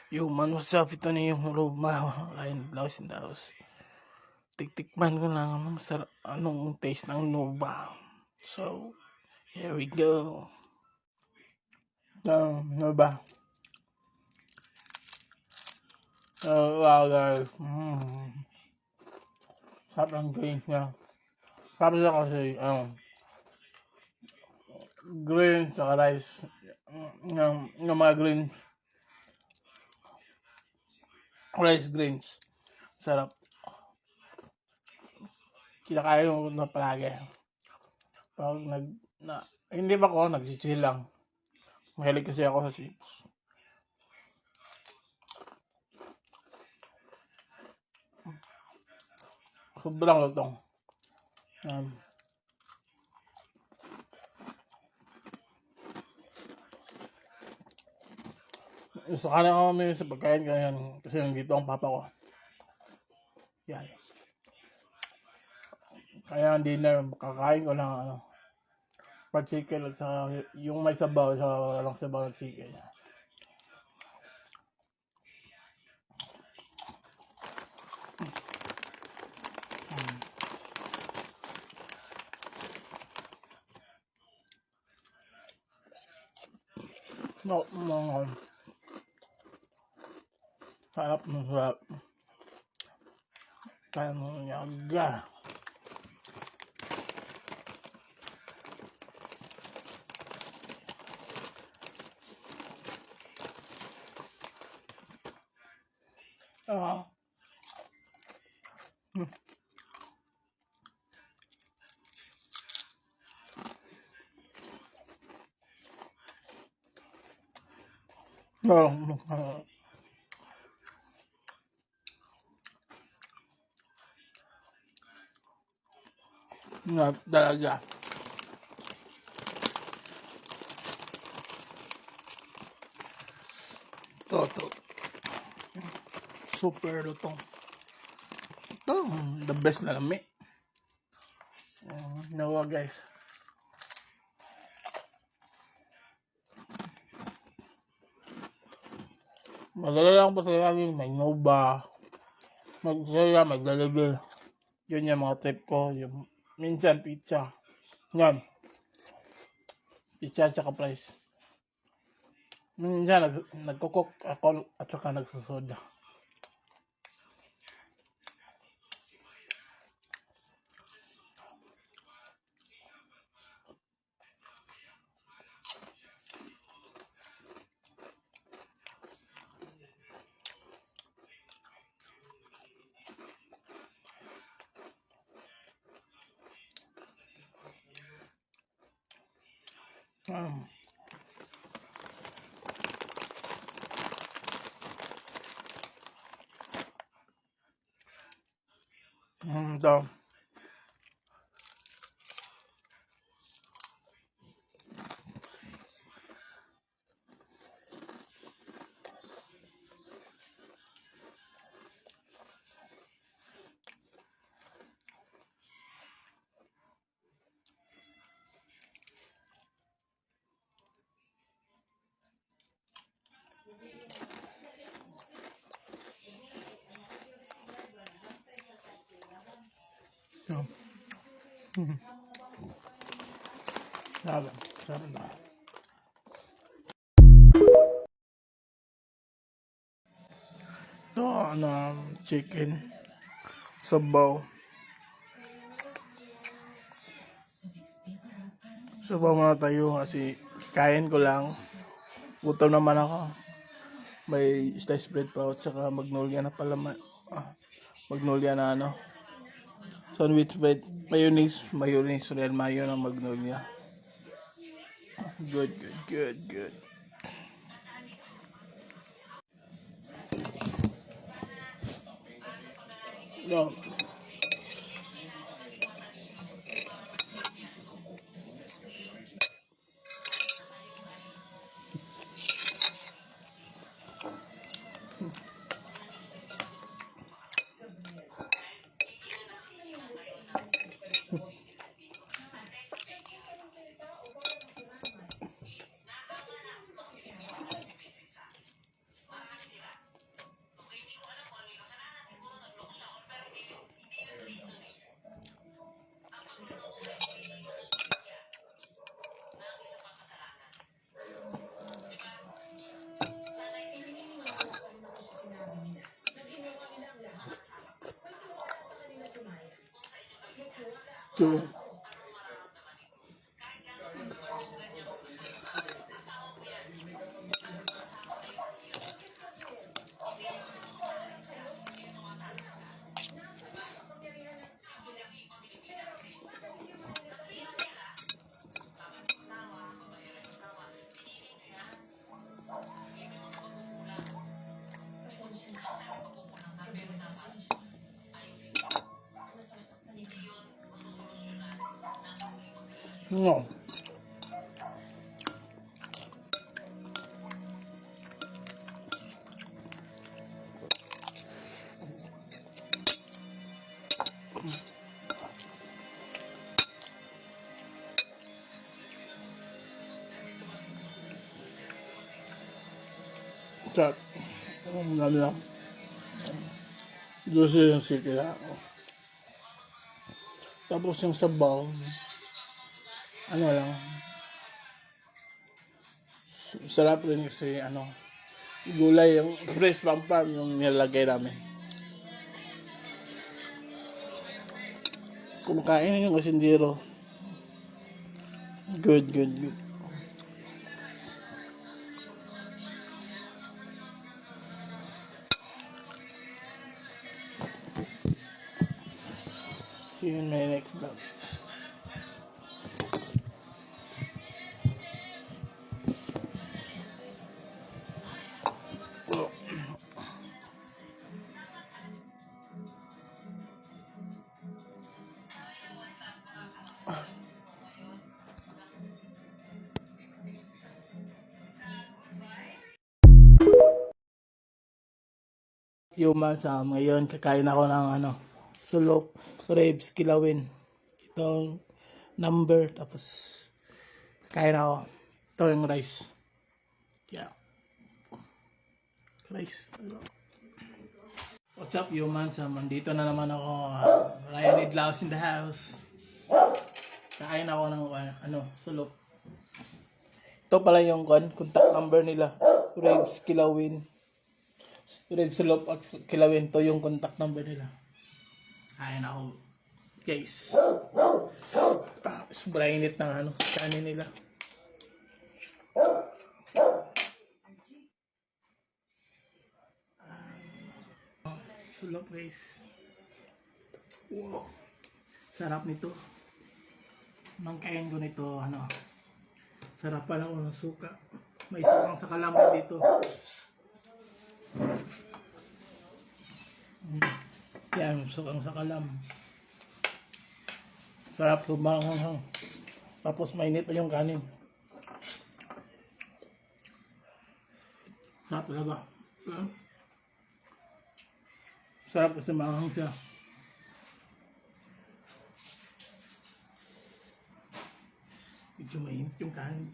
Yo man, what's up? Ito na yung Roma Ryan Blouse in the house. Tiktikman ko lang anong taste ng Nova. So, here we go. Nova. Wow guys. Sarap ng greens niya. Sarap siya kasi, greens saka rice. Yung mga greens. Rice greens. Sarap. Kinakain ko na palagi. Pag hindi ba ako, nagsichill lang. Mahilig kasi ako sa chips. Sobrang lutong. Gusto ka na kami sa pagkain ganyan kasi nandito ang papa ko. Yan. Kaya ang dinner, kakain ko lang pa-chicken at sa yung may sabaw sa walang sabaw ng chicken. Sarap ng sarap. Kaya mo nyaga. Talaga. Toto. Super lutong. Ito, the best na lami. Nawa guys. Madala lang pa talaga may Nova. Magsaya, magdalagal. Yun yung mga trip ko. Yung minsan pizza. Yan. Pizza tsaka price. Minsan nagkukok ako at saka nagsusoda. Ito. Sarap na. Ito, chicken. Sabaw. Sabaw muna tayo kasi kain ko lang. Gutom naman ako. May sliced bread pa at saka magnolia na pala. Magnolia na sandwich bread. Mayonnaise, real mayo ng magnolia. Good. No. So, no. Sarap. Ano lang. Juicy yung sitila. Tapos yung sabaw, ano lang, sarap rin kasi ano, gulay, yung fresh from farm yung nilalagay namin. Kumakain yung kasindiro. Good, good, good. See you in my next vlog. Oh. Sa ngayon, kakain ako ng ano, sulok, ribs, kilawin. Itong number, tapos kakain ako. Ito yung rice. Yeah. Rice. What's up, humans? Mandito na naman ako. Ryan Idlaus in the house. Kakain ako ng ano, sulok. Ito pala yung contact number nila. Ribs, kilawin. Red Sulop at Kilawin, to yung contact number nila. Kain ako. Guys. Sobrang init ng ano, kanin nila. Sulop guys. Wow. Sarap nito. Mangkain ko nito, ano. Sarap pala ng suka. May sukang sa kalamay dito. Yan, sukang sa kalam. Sarap, sumanghang. Tapos mainit pa yung kanin. Sarap talaga. Sarap kasi maanghang siya. Medyo mainit yung kanin.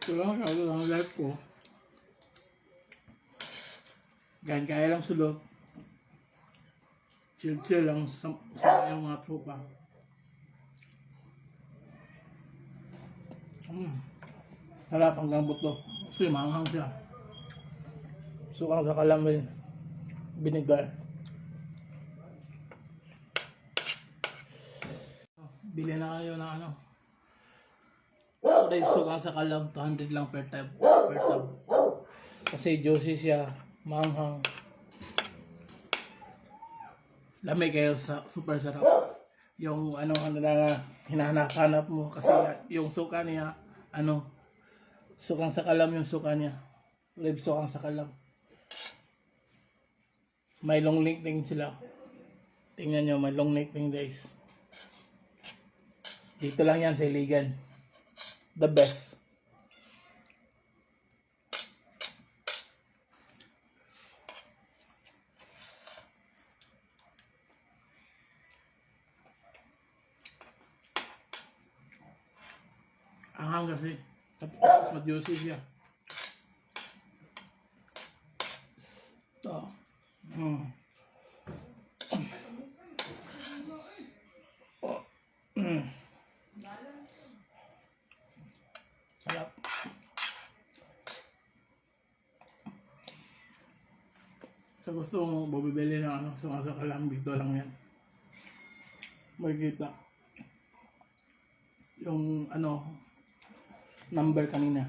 Ito lang, ang life ko. Gan kaya lang sulok. Chill lang sa yung mga tropa. Harap hanggang buto. Kasi maanghang siya. Sukang sa kalamay. Vinegar. Bili na kayo ng ano. Sukang sa kalam. 200 lang per tab. Kasi juicy siya. Maanghang. Lamig kayo sa super sarap. Yung ano na hinahanap mo kasi yung suka niya ano sukang sa kalam yung suka niya. Rib sukang sa kalam. May long neck din sila. Tingnan nyo, may long neck din guys. Dito lang yan sa Iligan. The best. Anghang kasi. Tapos mag-juicy siya. Ito. Sarap. Sa gusto mo, bumibili ng ano, sumasakalam dito lang yan. makikita yung ano number kanina.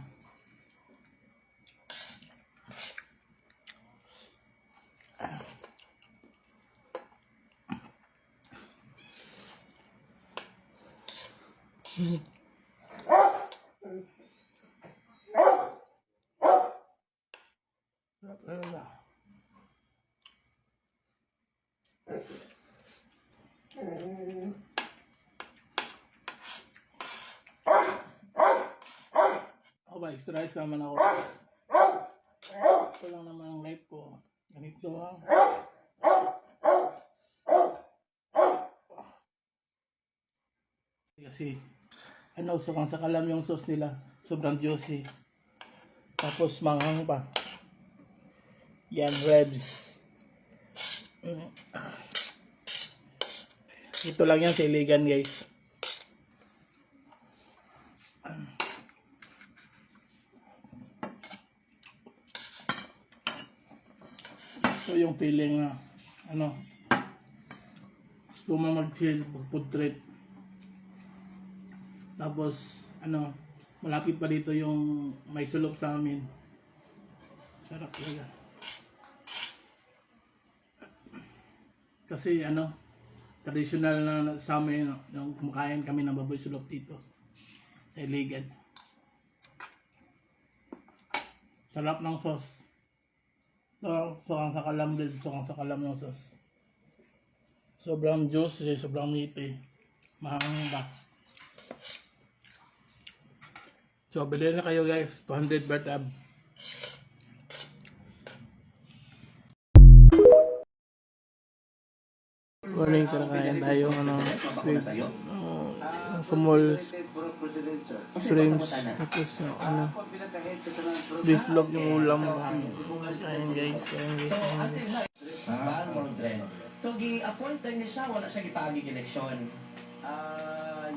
Ako ba, extra rice naman ako. Ito lang naman ang life ko. Ganito ha. Kasi, ano, sukang sa kalam yung sauce nila. Sobrang juicy. Tapos, manghang pa. Yan, ribs. Ito lang yan sa Iligan, guys. Ito yung feeling na, ano, gusto mo mag-chill, food trip. Tapos, ano, malapit pa dito yung may sulok sa amin. Sarap talaga. Kasi, ano, traditional na sa amin, yung kumakain kami ng baboy sulok dito. Sa Iligan. Sarap ng sauce. Sukang sa kalam din, sukang sa kalam ng sauce. Sobrang juicy, sobrang meaty. Mahang ba? So, bilhin na kayo guys. 200 per tab. Morning, kain tayo. Ano, squid. Sumol shrimps. Tapos, ano, beef loaf yung ulam. Kain guys. Kain guys. So, gi-appoint na niya siya, wala siya gipagig eleksyon.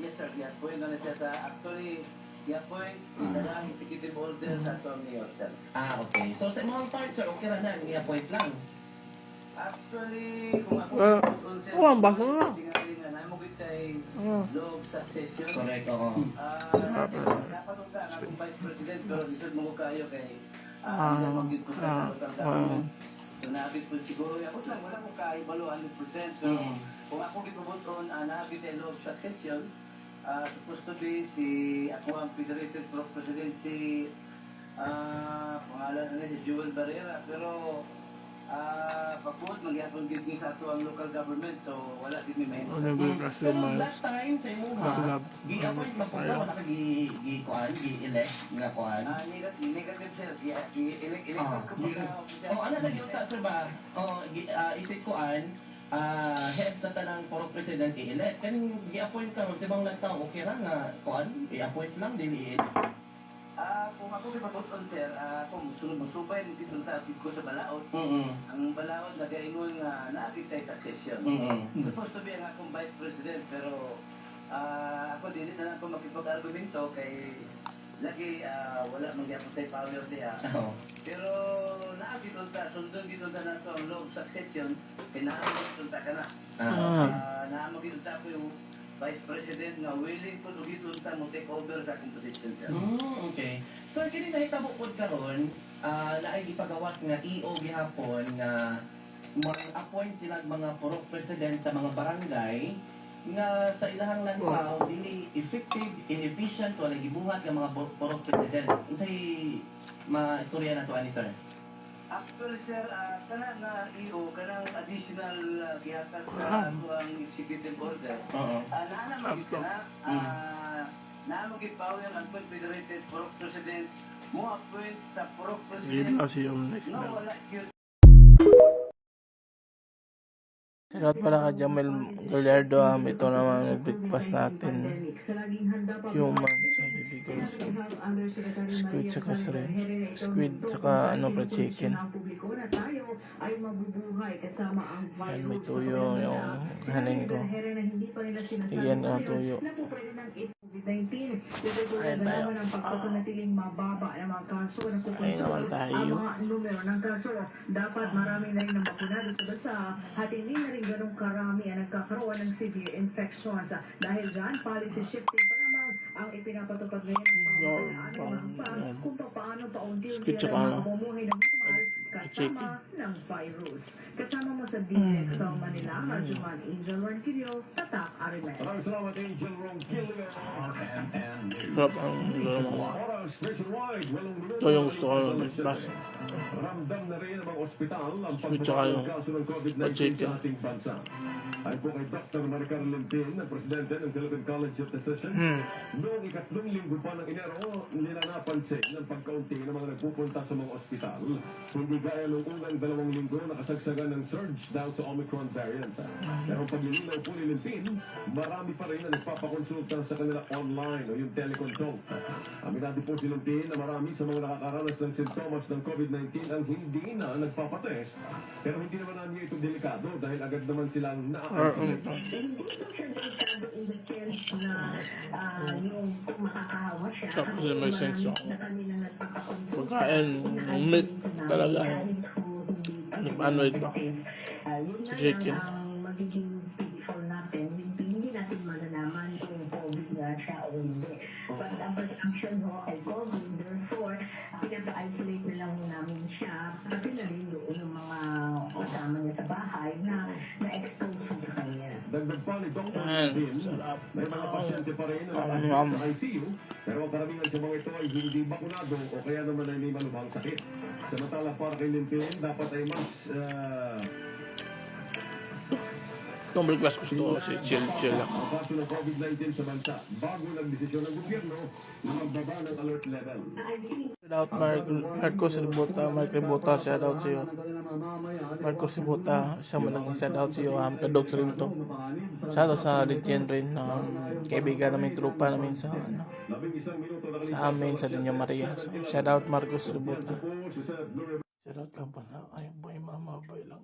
Yes sir, i-appoint na siya sa actually i-appoint na lang executive order sa atong mayor sir. Okay. So, sa mga part, sir, okay na na, i-appoint lang. Actually, kung ako sir, ang basa na. tingali nga na mo kitay loob sa session. Correct, oo. Dapat ka na akong vice president pero lisod mo kayo kay hindi magiging ko sa government. So nabit po siguro, ako lang, wala mo kaibalo 100%. So kung ako gibubuton, nabit ay loob sa session, supposed to be si ako ang Federated Pro President si pangalan na si Joel Barrera pero pagpuot magyapon gid ni sa ato ang local government so wala din may mahimo. Pero last time sa imo ha, gi-appoint na po ka, wala ka gi-kuan, gi-elect nga kuan. Negative sir, elect ko ba? Ano na yun ta, sir ba? Isip kuan, head sa tanang puro president i-elect. Kaning gi-appoint ka, magsibang nagtao, okay ra nga kuan, i-appoint lang, dili Kung ako ipabuton sir, kung sunod-musubay mo dito sa ko sa balaod. Ang balaod nagaingon nga naabit tayo sa session. Supposed to be ang akong vice president pero ako dili na lang ako makipag-argumento kay lagi wala man gyapon tay power diha. Pero naabit unta sundon gid unta nato ang loob sa session kay naabit unta kana. Naamagid unta ko yung Vice President nga willing po dugit unta mo take over sa akong position sir. Okay. So kini nahitabo pod karon, naay gipagawas nga EO gihapon nga mag-appoint sila mga purok president sa mga barangay nga sa ilahang lantaw dili effective, inefficient wala gibuhat nga mga purok president. Unsay maistorya nato ani sir? Actually sir, kana nga EO, kanang additional gihatag sa ang executive order. Naamagid ka na, naamagid pa ang Confederated Purok President mo appoint sa Purok President. No, wala yun. Shoutout pala ka Jamel Gallardo. Ito naman nag-breakfast natin. Human sa bibigay sa squid saka shrimp. Squid saka fried chicken. Yan, may tuyo yung kanin ko. Yan ang tuyo. COVID-19. Dito po Ayun tayo. nagalaman ang pagpapanatiling mababa ng mga kaso na Ayun kukontrol naman tayo. ang mga numero ng kaso. Dapat marami na rin ang bakunado sa bansa at hindi na rin ganun karami ang nagkakaroon ng severe infections. Dahil dyan, policy shifting pa lamang ang ipinapatupad ngayon ng pamahalaan ng mga hakbang kung paano paunti-unti Skitsa ka, ang no? mamumuhay ng normal kasama ng virus. Kasama mo sa DX sa Manila, Arjuman Angel Ronquillo, Tatak Arimet. Maraming salamat, Angel Ronquillo. Sarap ang gano'n. Oras nationwide, walong minuto. Ito yung gusto ko ng breakfast. Ramdam na rin ng mga ospital ang Sweet tsaka pagbabago yung ng kaso ng COVID-19 pag-chicken. sa ating bansa. Ay po kay Dr. Maricar Lentin, ang presidente ng Philippine College of Physicians, noong ikatlong linggo pa ng Enero, nila napansin ng pagkaunti ng mga nagpupunta sa mga ospital. Hindi gaya noong unang 2 linggo nakasagsagan ng surge dahil sa Omicron variant. Pero ang paglilinaw po ni Lentin, marami pa rin na nagpapakonsulta sa kanila online o yung teleconsult. Aminado po si Lentin na marami sa mga nakakaranas ng sintomas ng COVID-19 ang hindi na nagpapatest. Pero hindi naman namin ito delikado dahil agad naman silang na-isolate. Hindi ko siya delikado in the sense na yung kung makakahawa siya. Tapos yun, may sense ako. Sa kanilang nagpapakonsulta. Pagkain, meat talaga. Ano ito? Yun nga Chicken. lang ang magiging pitfall natin. Hindi natin malalaman kung COVID nga siya o hindi. But ang presumption ho ay COVID, therefore, pinag-isolate na lang namin siya. Kasi na rin yung mga kasama niya sa bahay na na-expose sa kanya. Dagdag pa ni Dr. Ayan, Lentin, sarap. may mga pasyente pa rin na nakasama sa ICU, pero ang karamihan sa mga ito ay hindi bakunado o kaya naman ay may malubhang sakit. Samantala para kay Lentin, dapat ay mas Itong breakfast gusto ko kasi chill lang. ang kaso ng COVID-19 sa bansa bago nagdesisyon ng gobyerno na magbaba ng alert level. Shout out Marcos Ribota, Mark Ribota, shout out sa iyo. Marcos Ribota, isa mo lang shout out sa iyo. Kadogs rin to. Shout out sa Legend rin na kaibigan namin, trupa namin sa sa amin, sa Linya Maria. So, shout out Marcos Ribota. Shout out lang pala. Ay, boy, mama, boy lang.